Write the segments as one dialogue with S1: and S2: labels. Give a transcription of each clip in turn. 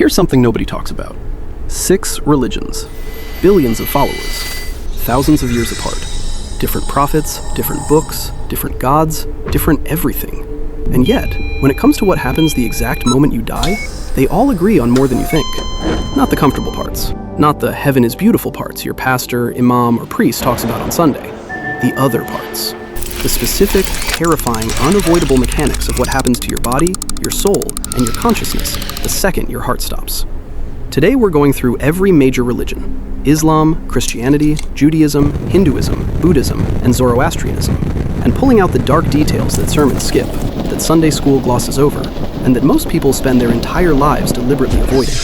S1: Here's something nobody talks about. 6 religions, billions of followers, thousands of years apart. Different prophets, different books, different gods, different everything. And yet, when it comes to what happens the exact moment you die, they all agree on more than you think. Not the comfortable parts, not the heaven is beautiful parts your pastor, imam, or priest talks about on Sunday. The other parts. The specific, terrifying, unavoidable mechanics of what happens to your body, your soul, and your consciousness the second your heart stops. Today we're going through every major religion: Islam, Christianity, Judaism, Hinduism, Buddhism, and Zoroastrianism, and pulling out the dark details that sermons skip, that Sunday school glosses over, and that most people spend their entire lives deliberately avoiding.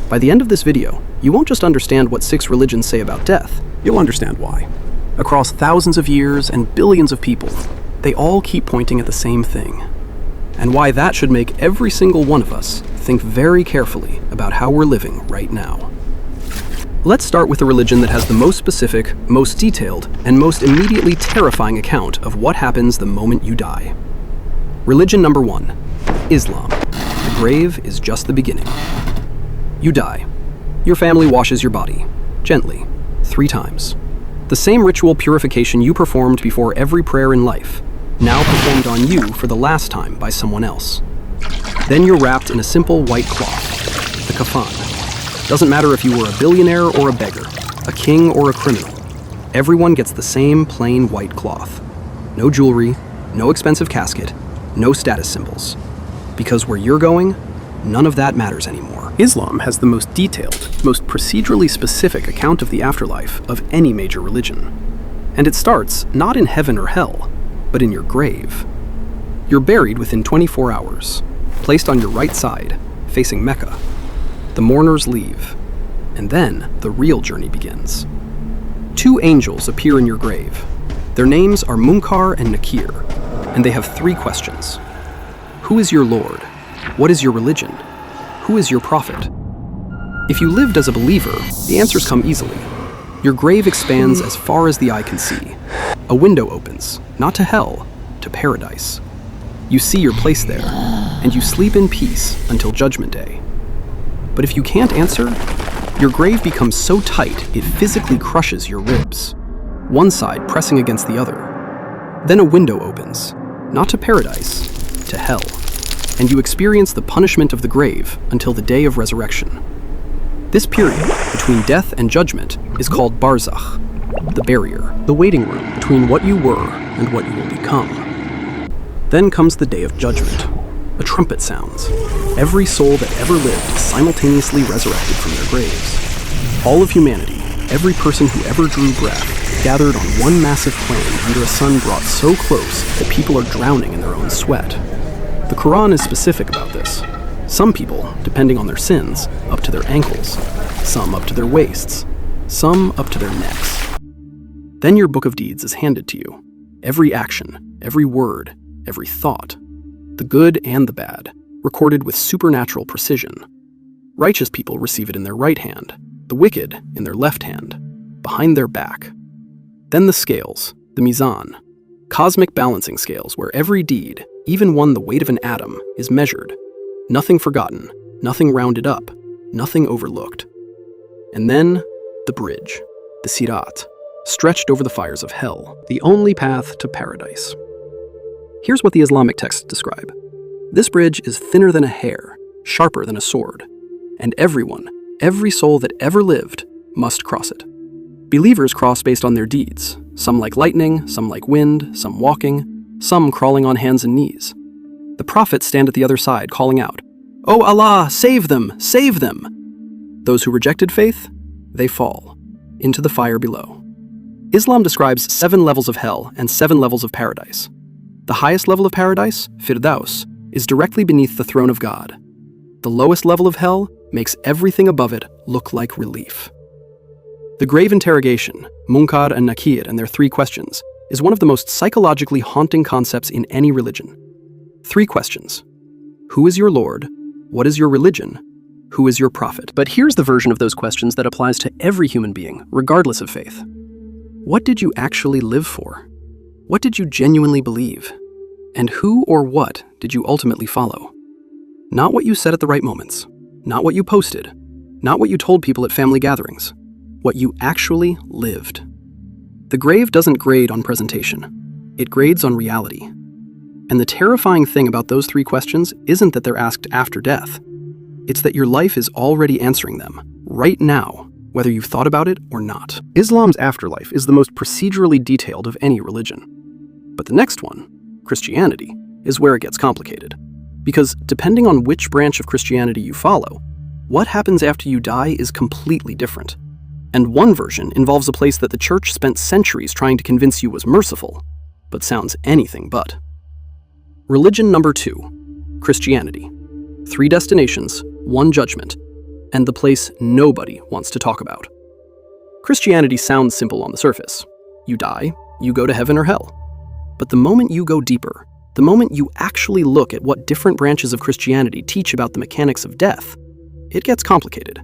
S1: By the end of this video, you won't just understand what 6 religions say about death, you'll understand why. Across thousands of years and billions of people, they all keep pointing at the same thing. And why that should make every single one of us think very carefully about how we're living right now. Let's start with the religion that has the most specific, most detailed, and most immediately terrifying account of what happens the moment you die. Religion number 1, Islam. The grave is just the beginning. You die. Your family washes your body, gently, 3 times. The same ritual purification you performed before every prayer in life, now performed on you for the last time by someone else. Then you're wrapped in a simple white cloth, the kafan. Doesn't matter if you were a billionaire or a beggar, a king or a criminal. Everyone gets the same plain white cloth. No jewelry, no expensive casket, no status symbols. Because where you're going, none of that matters anymore. Islam has the most detailed, most procedurally specific account of the afterlife of any major religion. And it starts not in heaven or hell, but in your grave. You're buried within 24 hours, placed on your right side, facing Mecca. The mourners leave, and then the real journey begins. 2 angels appear in your grave. Their names are Munkar and Nakir, and they have 3 questions. Who is your Lord? What is your religion? Who is your prophet? If you lived as a believer, the answers come easily. Your grave expands as far as the eye can see. A window opens, not to hell, to paradise. You see your place there, and you sleep in peace until Judgment Day. But if you can't answer, your grave becomes so tight it physically crushes your ribs, one side pressing against the other. Then a window opens, not to paradise, to hell, and you experience the punishment of the grave until the day of resurrection. This period, between death and judgment, is called barzakh, the barrier, the waiting room between what you were and what you will become. Then comes the day of judgment. A trumpet sounds. Every soul that ever lived is simultaneously resurrected from their graves. All of humanity, every person who ever drew breath, gathered on one massive plain under a sun brought so close that people are drowning in their own sweat. The Quran is specific about this. Some people, depending on their sins, up to their ankles, some up to their waists, some up to their necks. Then your book of deeds is handed to you. Every action, every word, every thought, the good and the bad, recorded with supernatural precision. Righteous people receive it in their right hand, the wicked in their left hand, behind their back. Then the scales, the mizan, cosmic balancing scales where every deed, even one the weight of an atom, is measured. Nothing forgotten, nothing rounded up, nothing overlooked. And then, the bridge, the sirat, stretched over the fires of hell, the only path to paradise. Here's what the Islamic texts describe. This bridge is thinner than a hair, sharper than a sword, and everyone, every soul that ever lived, must cross it. Believers cross based on their deeds, some like lightning, some like wind, some walking, some crawling on hands and knees. The prophets stand at the other side calling out, "Oh Allah, save them, save them!" Those who rejected faith, they fall into the fire below. Islam describes 7 levels of hell and 7 levels of paradise. The highest level of paradise, Firdaus, is directly beneath the throne of God. The lowest level of hell makes everything above it look like relief. The grave interrogation, Munkar and Nakir and their 3 questions, is one of the most psychologically haunting concepts in any religion. 3 questions. Who is your Lord? What is your religion? Who is your prophet? But here's the version of those questions that applies to every human being, regardless of faith. What did you actually live for? What did you genuinely believe? And who or what did you ultimately follow? Not what you said at the right moments, Not what you posted, not what you told people at family gatherings, what you actually lived. The grave doesn't grade on presentation, it grades on reality. And the terrifying thing about those three questions isn't that they're asked after death. It's that your life is already answering them, right now, whether you've thought about it or not. Islam's afterlife is the most procedurally detailed of any religion. But the next one, Christianity, is where it gets complicated. Because depending on which branch of Christianity you follow, what happens after you die is completely different. And one version involves a place that the church spent centuries trying to convince you was merciful, but sounds anything but. Religion number 2, Christianity. 3 destinations, 1 judgment, and the place nobody wants to talk about. Christianity sounds simple on the surface. You die, you go to heaven or hell. But the moment you go deeper, the moment you actually look at what different branches of Christianity teach about the mechanics of death, it gets complicated,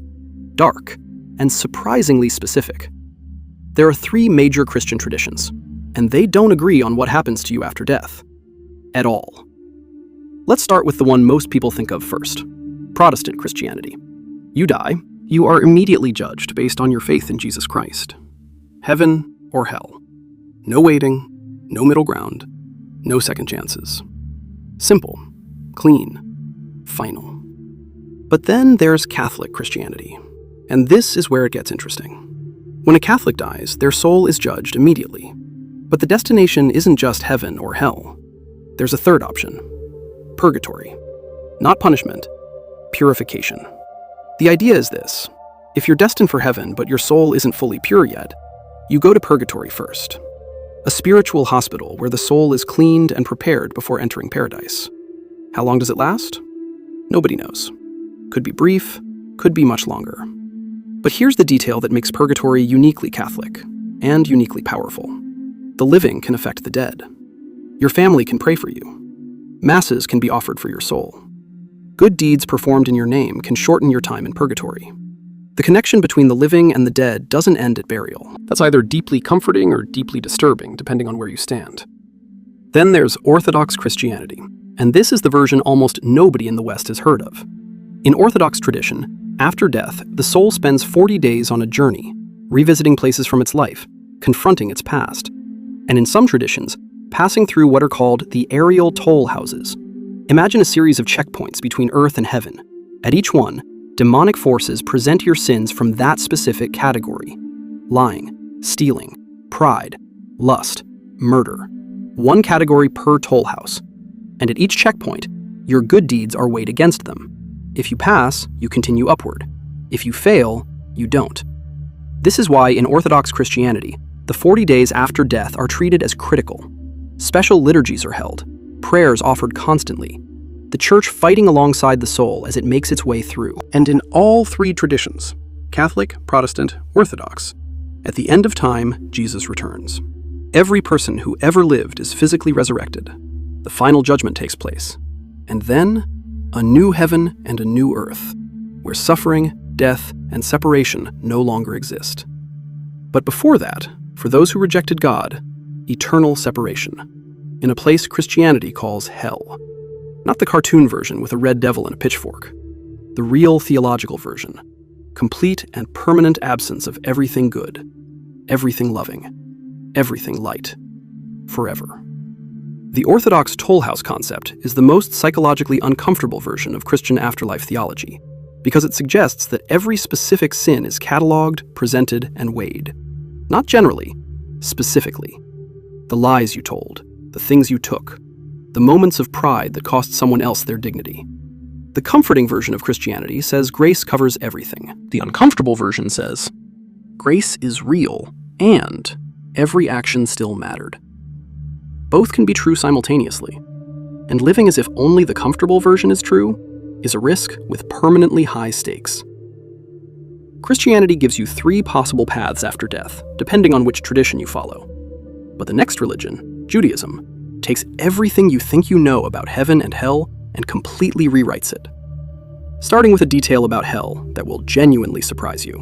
S1: dark, and surprisingly specific. There are 3 major Christian traditions, and they don't agree on what happens to you after death. At all. Let's start with the one most people think of first, Protestant Christianity. You die, you are immediately judged based on your faith in Jesus Christ. Heaven or hell. No waiting, no middle ground, no second chances. Simple, clean, final. But then there's Catholic Christianity, and this is where it gets interesting. When a Catholic dies, their soul is judged immediately. But the destination isn't just heaven or hell. There's a third option, purgatory. Not punishment, purification. The idea is this: if you're destined for heaven but your soul isn't fully pure yet, you go to purgatory first. A spiritual hospital where the soul is cleaned and prepared before entering paradise. How long does it last? Nobody knows. Could be brief, could be much longer. But here's the detail that makes purgatory uniquely Catholic and uniquely powerful. The living can affect the dead. Your family can pray for you. Masses can be offered for your soul. Good deeds performed in your name can shorten your time in purgatory. The connection between the living and the dead doesn't end at burial. That's either deeply comforting or deeply disturbing, depending on where you stand. Then there's Orthodox Christianity, and this is the version almost nobody in the West has heard of. In Orthodox tradition, after death, the soul spends 40 days on a journey, revisiting places from its life, confronting its past, and in some traditions, passing through what are called the aerial toll houses. Imagine a series of checkpoints between earth and heaven. At each one, demonic forces present your sins from that specific category: lying, stealing, pride, lust, murder. 1 category per toll house. And at each checkpoint, your good deeds are weighed against them. If you pass, you continue upward. If you fail, you don't. This is why in Orthodox Christianity, the 40 days after death are treated as critical. Special liturgies are held, prayers offered constantly, the church fighting alongside the soul as it makes its way through. And in all 3 traditions, Catholic, Protestant, Orthodox, at the end of time, Jesus returns. Every person who ever lived is physically resurrected. The final judgment takes place. And then, a new heaven and a new earth, where suffering, death, and separation no longer exist. But before that, for those who rejected God, eternal separation, in a place Christianity calls hell. Not the cartoon version with a red devil and a pitchfork. The real theological version. Complete and permanent absence of everything good, everything loving, everything light, forever. The Orthodox toll house concept is the most psychologically uncomfortable version of Christian afterlife theology, because it suggests that every specific sin is cataloged, presented, and weighed. Not generally, specifically. The lies you told, the things you took, the moments of pride that cost someone else their dignity. The comforting version of Christianity says grace covers everything. The uncomfortable version says, grace is real, and every action still mattered. Both can be true simultaneously, and living as if only the comfortable version is true is a risk with permanently high stakes. Christianity gives you 3 possible paths after death, depending on which tradition you follow. But the next religion, Judaism, takes everything you think you know about heaven and hell and completely rewrites it. Starting with a detail about hell that will genuinely surprise you.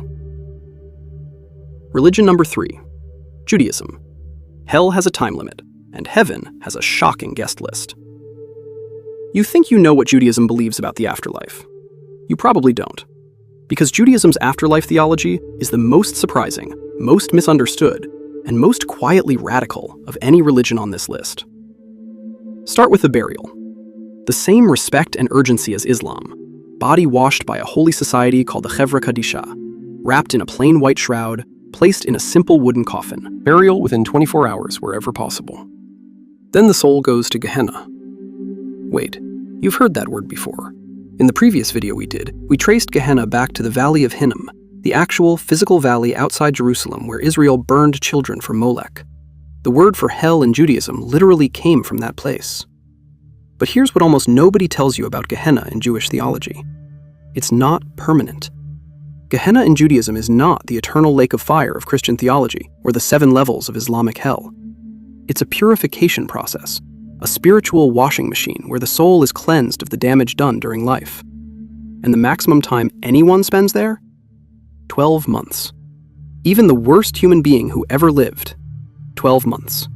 S1: Religion number 3, Judaism. Hell has a time limit, and heaven has a shocking guest list. You think you know what Judaism believes about the afterlife. You probably don't. Because Judaism's afterlife theology is the most surprising, most misunderstood, and most quietly radical of any religion on this list. Start with the burial. The same respect and urgency as Islam, body washed by a holy society called the Chevra Kadisha, wrapped in a plain white shroud, placed in a simple wooden coffin. Burial within 24 hours wherever possible. Then the soul goes to Gehenna. Wait, you've heard that word before. In the previous video we did, we traced Gehenna back to the Valley of Hinnom, the actual physical valley outside Jerusalem where Israel burned children for Molech. The word for hell in Judaism literally came from that place. But here's what almost nobody tells you about Gehenna in Jewish theology. It's not permanent. Gehenna in Judaism is not the eternal lake of fire of Christian theology or the 7 levels of Islamic hell. It's a purification process, a spiritual washing machine where the soul is cleansed of the damage done during life. And the maximum time anyone spends there? 12 months. Even the worst human being who ever lived. 12 months.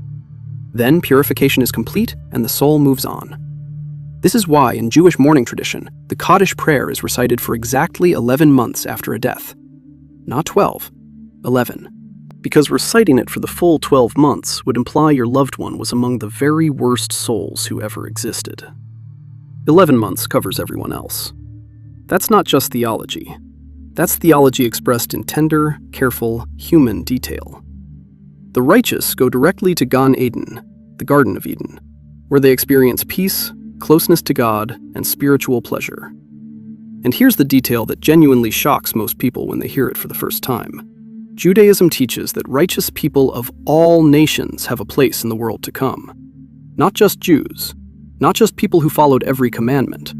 S1: Then purification is complete and the soul moves on. This is why in Jewish mourning tradition, the Kaddish prayer is recited for exactly 11 months after a death. Not 12, 11. Because reciting it for the full 12 months would imply your loved one was among the very worst souls who ever existed. 11 months covers everyone else. That's not just theology. That's theology expressed in tender, careful, human detail. The righteous go directly to Gan Eden, the Garden of Eden, where they experience peace, closeness to God, and spiritual pleasure. And here's the detail that genuinely shocks most people when they hear it for the first time. Judaism teaches that righteous people of all nations have a place in the world to come. Not just Jews, not just people who followed every commandment.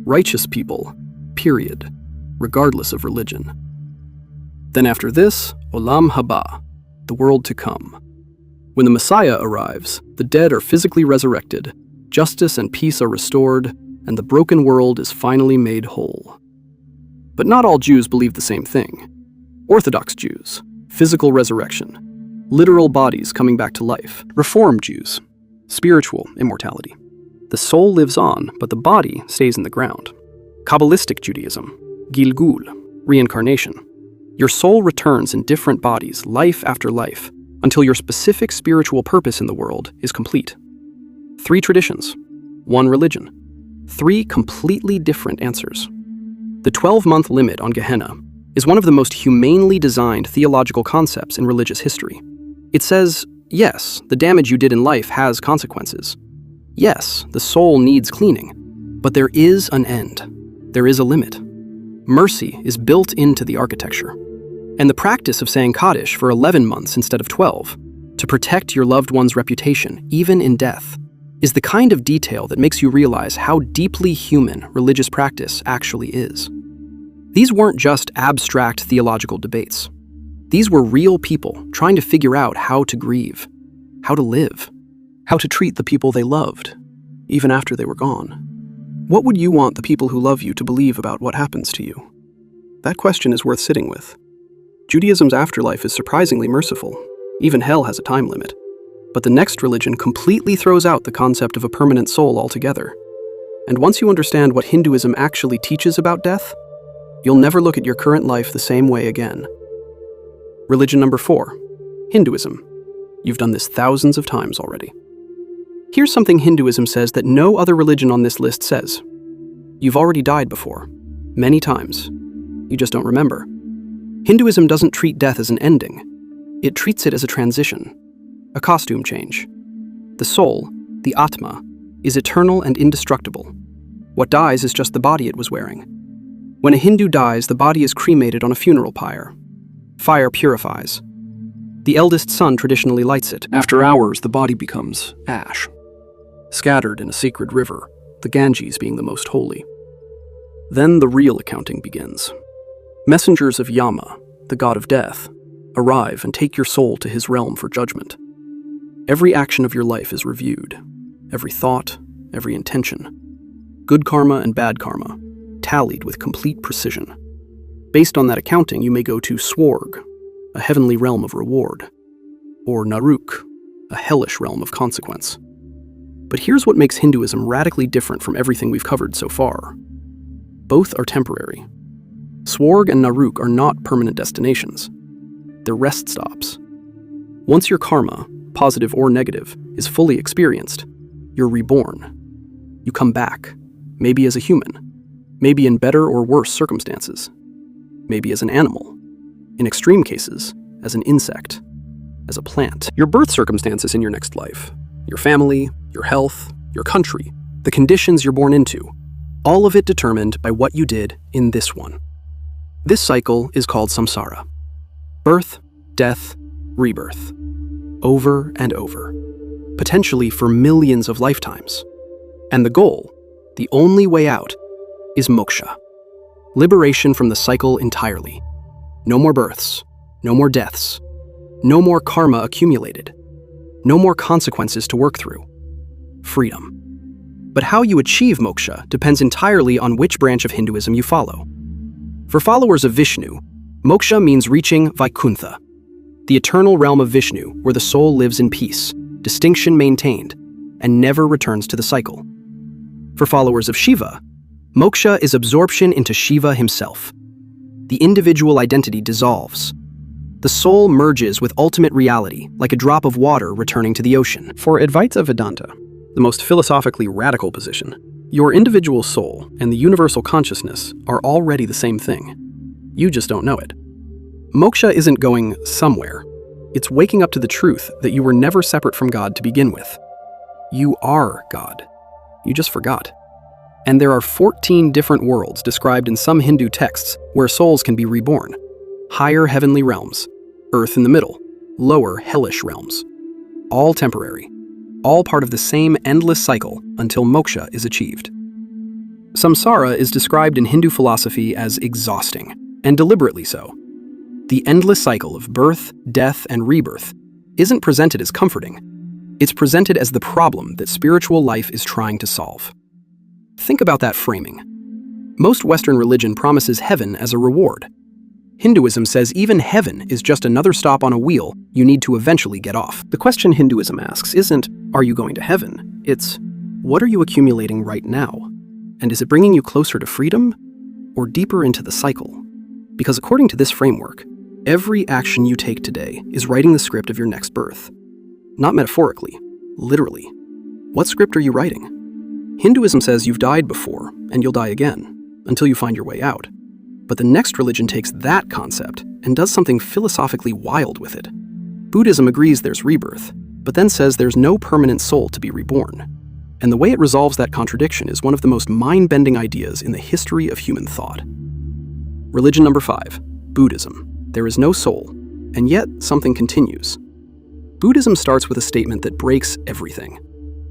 S1: Righteous people, period, regardless of religion. Then after this, Olam Haba, the world to come. When the Messiah arrives, the dead are physically resurrected, justice and peace are restored, and the broken world is finally made whole. But not all Jews believe the same thing. Orthodox Jews, physical resurrection, literal bodies coming back to life. Reform Jews, spiritual immortality. The soul lives on, but the body stays in the ground. Kabbalistic Judaism, Gilgul, reincarnation. Your soul returns in different bodies, life after life, until your specific spiritual purpose in the world is complete. 3 traditions, 1 religion, 3 completely different answers. The 12-month limit on Gehenna is one of the most humanely designed theological concepts in religious history. It says, yes, the damage you did in life has consequences. Yes, the soul needs cleaning, but there is an end. There is a limit. Mercy is built into the architecture. And the practice of saying Kaddish for 11 months instead of 12, to protect your loved one's reputation, even in death, is the kind of detail that makes you realize how deeply human religious practice actually is. These weren't just abstract theological debates. These were real people trying to figure out how to grieve, how to live, how to treat the people they loved, even after they were gone. What would you want the people who love you to believe about what happens to you? That question is worth sitting with. Judaism's afterlife is surprisingly merciful. Even hell has a time limit. But the next religion completely throws out the concept of a permanent soul altogether. And once you understand what Hinduism actually teaches about death, you'll never look at your current life the same way again. Religion number 4, Hinduism. You've done this thousands of times already. Here's something Hinduism says that no other religion on this list says. You've already died before, many times. You just don't remember. Hinduism doesn't treat death as an ending. It treats it as a transition, a costume change. The soul, the Atma, is eternal and indestructible. What dies is just the body it was wearing. When a Hindu dies, the body is cremated on a funeral pyre. Fire purifies. The eldest son traditionally lights it. After hours, the body becomes ash, scattered in a sacred river, the Ganges being the most holy. Then the real accounting begins. Messengers of Yama, the god of death, arrive and take your soul to his realm for judgment. Every action of your life is reviewed, every thought, every intention. Good karma and bad karma, tallied with complete precision. Based on that accounting, you may go to Swarg, a heavenly realm of reward, or Naruk, a hellish realm of consequence. But here's what makes Hinduism radically different from everything we've covered so far. Both are temporary. Swarg and Naruk are not permanent destinations. They're rest stops. Once your karma, positive or negative, is fully experienced, you're reborn. You come back, maybe as a human, maybe in better or worse circumstances, maybe as an animal, in extreme cases, as an insect, as a plant. Your birth circumstances in your next life, your family, your health, your country, the conditions you're born into, all of it determined by what you did in this one. This cycle is called samsara. Birth, death, rebirth. Over and over. Potentially for millions of lifetimes. And the goal, the only way out, is moksha. Liberation from the cycle entirely. No more births. No more deaths. No more karma accumulated. No more consequences to work through. Freedom. But how you achieve moksha depends entirely on which branch of Hinduism you follow. For followers of Vishnu, moksha means reaching Vaikuntha, the eternal realm of Vishnu where the soul lives in peace, distinction maintained, and never returns to the cycle. For followers of Shiva, moksha is absorption into Shiva himself. The individual identity dissolves. The soul merges with ultimate reality, like a drop of water returning to the ocean. For Advaita Vedanta, the most philosophically radical position, your individual soul and the universal consciousness are already the same thing. You just don't know it. Moksha isn't going somewhere. It's waking up to the truth that you were never separate from God to begin with. You are God. You just forgot. And there are 14 different worlds described in some Hindu texts where souls can be reborn. Higher heavenly realms, earth in the middle, lower hellish realms. All temporary. All part of the same endless cycle until moksha is achieved. Samsara is described in Hindu philosophy as exhausting, and deliberately so. The endless cycle of birth, death, and rebirth isn't presented as comforting. It's presented as the problem that spiritual life is trying to solve. Think about that framing. Most Western religion promises heaven as a reward. Hinduism says even heaven is just another stop on a wheel you need to eventually get off. The question Hinduism asks isn't, are you going to heaven? It's, what are you accumulating right now? And is it bringing you closer to freedom or deeper into the cycle? Because according to this framework, every action you take today is writing the script of your next birth. Not metaphorically, literally. What script are you writing? Hinduism says you've died before and you'll die again until you find your way out. But the next religion takes that concept and does something philosophically wild with it. Buddhism agrees there's rebirth, but then says there's no permanent soul to be reborn. And the way it resolves that contradiction is one of the most mind-bending ideas in the history of human thought. Religion number 5, Buddhism. There is no soul, and yet something continues. Buddhism starts with a statement that breaks everything.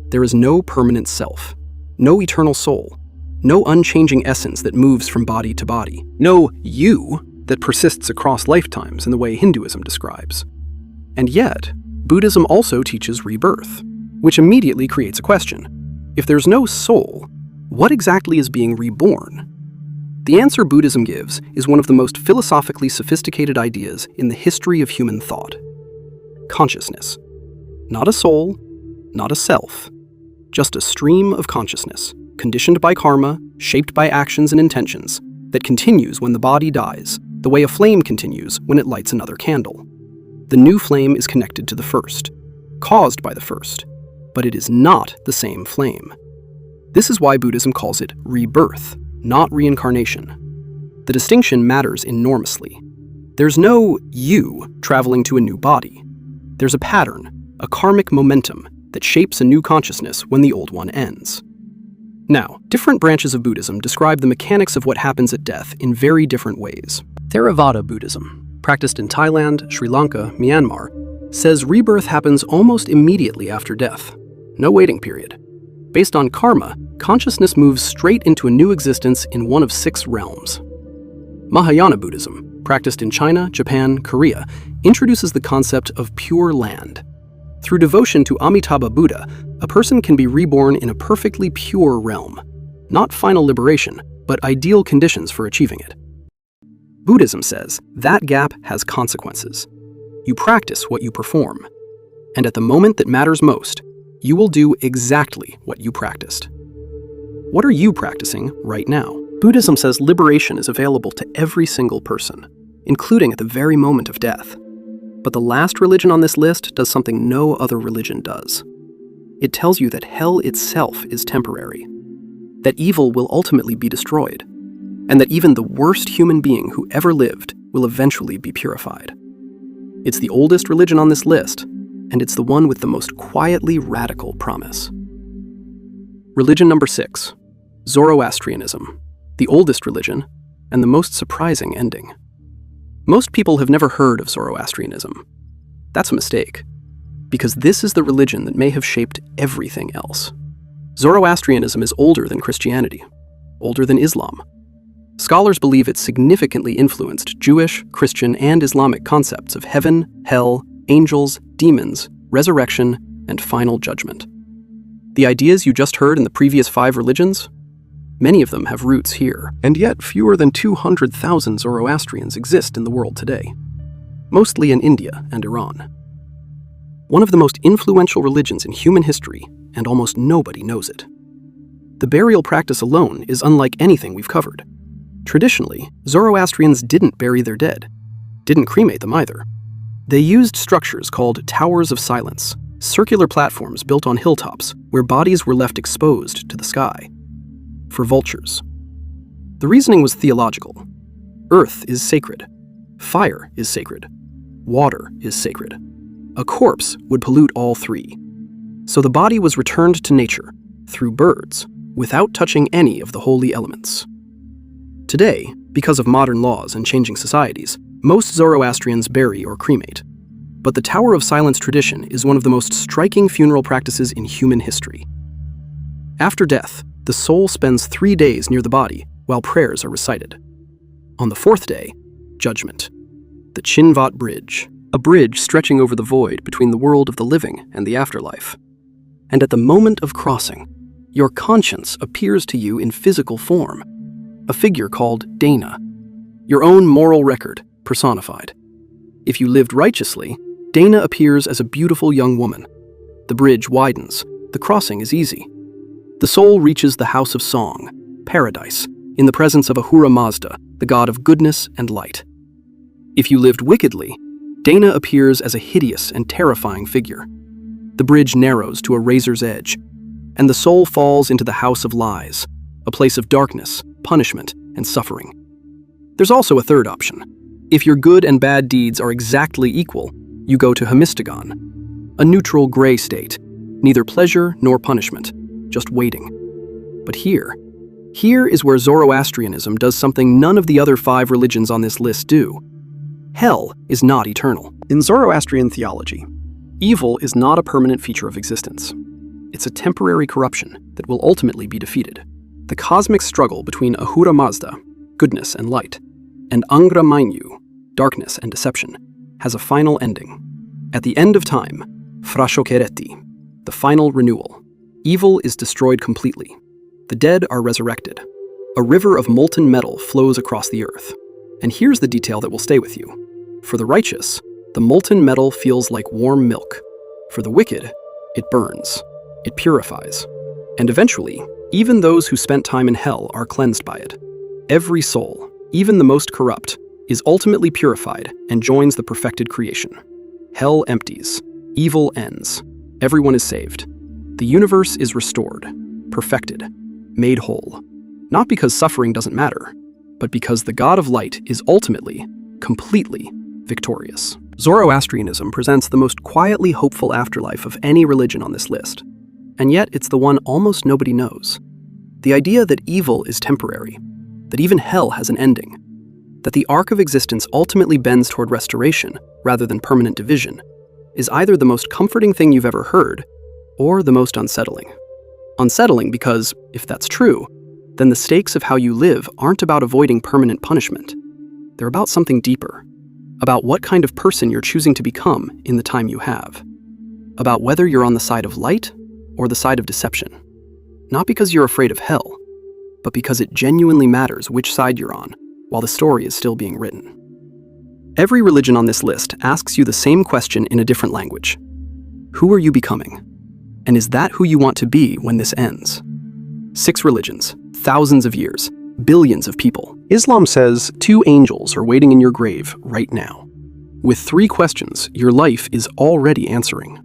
S1: There is no permanent self, no eternal soul, no unchanging essence that moves from body to body, no you that persists across lifetimes in the way Hinduism describes. And yet, Buddhism also teaches rebirth, which immediately creates a question. If there's no soul, what exactly is being reborn? The answer Buddhism gives is one of the most philosophically sophisticated ideas in the history of human thought. Consciousness. Not a soul, not a self, just a stream of consciousness, conditioned by karma, shaped by actions and intentions, that continues when the body dies, the way a flame continues when it lights another candle. The new flame is connected to the first, caused by the first, but it is not the same flame. This is why Buddhism calls it rebirth, not reincarnation. The distinction matters enormously. There's no you traveling to a new body. There's a pattern, a karmic momentum that shapes a new consciousness when the old one ends. Now, different branches of Buddhism describe the mechanics of what happens at death in very different ways. Theravada Buddhism, practiced in Thailand, Sri Lanka, Myanmar, says rebirth happens almost immediately after death. No waiting period. Based on karma, consciousness moves straight into a new existence in one of 6 realms. Mahayana Buddhism, practiced in China, Japan, Korea, introduces the concept of pure land. Through devotion to Amitabha Buddha, a person can be reborn in a perfectly pure realm. Not final liberation, but ideal conditions for achieving it. Buddhism says that gap has consequences. You practice what you perform. And at the moment that matters most, you will do exactly what you practiced. What are you practicing right now? Buddhism says liberation is available to every single person, including at the very moment of death. But the last religion on this list does something no other religion does. It tells you that hell itself is temporary, that evil will ultimately be destroyed, and that even the worst human being who ever lived will eventually be purified. It's the oldest religion on this list, and it's the one with the most quietly radical promise. Religion number 6, Zoroastrianism, the oldest religion, and the most surprising ending. Most people have never heard of Zoroastrianism. That's a mistake, because this is the religion that may have shaped everything else. Zoroastrianism is older than Christianity, older than Islam. Scholars believe it significantly influenced Jewish, Christian, and Islamic concepts of heaven, hell, angels, demons, resurrection, and final judgment. The ideas you just heard in the previous 5 religions, many of them have roots here, and yet fewer than 200,000 Zoroastrians exist in the world today, mostly in India and Iran. One of the most influential religions in human history, and almost nobody knows it. The burial practice alone is unlike anything we've covered. Traditionally, Zoroastrians didn't bury their dead, didn't cremate them either. They used structures called towers of silence, circular platforms built on hilltops where bodies were left exposed to the sky. For vultures. The reasoning was theological. Earth is sacred. Fire is sacred. Water is sacred. A corpse would pollute all 3. So the body was returned to nature through birds without touching any of the holy elements. Today, because of modern laws and changing societies, most Zoroastrians bury or cremate. But the Tower of Silence tradition is one of the most striking funeral practices in human history. After death, the soul spends 3 days near the body while prayers are recited. On the 4th day, judgment. The Chinvat Bridge, a bridge stretching over the void between the world of the living and the afterlife. And at the moment of crossing, your conscience appears to you in physical form, a figure called Dana, your own moral record personified. If you lived righteously, Dana appears as a beautiful young woman. The bridge widens, the crossing is easy. The soul reaches the house of song, paradise, in the presence of Ahura Mazda, the god of goodness and light. If you lived wickedly, Dana appears as a hideous and terrifying figure. The bridge narrows to a razor's edge, and the soul falls into the house of lies, a place of darkness, punishment, and suffering. There's also a third option. If your good and bad deeds are exactly equal, you go to Hemistagon, a neutral gray state, neither pleasure nor punishment, just waiting. But here is where Zoroastrianism does something none of the other 5 religions on this list do. Hell is not eternal. In Zoroastrian theology, evil is not a permanent feature of existence. It's a temporary corruption that will ultimately be defeated. The cosmic struggle between Ahura Mazda, goodness and light, and Angra Mainyu, darkness and deception, has a final ending. At the end of time, Frashokereti, the final renewal, evil is destroyed completely. The dead are resurrected. A river of molten metal flows across the earth. And here's the detail that will stay with you. For the righteous, the molten metal feels like warm milk. For the wicked, it burns. It purifies. And eventually, even those who spent time in hell are cleansed by it. Every soul, even the most corrupt, is ultimately purified and joins the perfected creation. Hell empties. Evil ends. Everyone is saved. The universe is restored, perfected, made whole. Not because suffering doesn't matter, but because the God of light is ultimately, completely victorious. Zoroastrianism presents the most quietly hopeful afterlife of any religion on this list. And yet it's the one almost nobody knows. The idea that evil is temporary, that even hell has an ending, that the arc of existence ultimately bends toward restoration rather than permanent division, is either the most comforting thing you've ever heard or the most unsettling. Unsettling because, if that's true, then the stakes of how you live aren't about avoiding permanent punishment. They're about something deeper, about what kind of person you're choosing to become in the time you have, about whether you're on the side of light or the side of deception. Not because you're afraid of hell, but because it genuinely matters which side you're on while the story is still being written. Every religion on this list asks you the same question in a different language. Who are you becoming? And is that who you want to be when this ends? 6 religions, thousands of years, Billions of people. Islam says 2 angels are waiting in your grave right now, with 3 questions your life is already answering.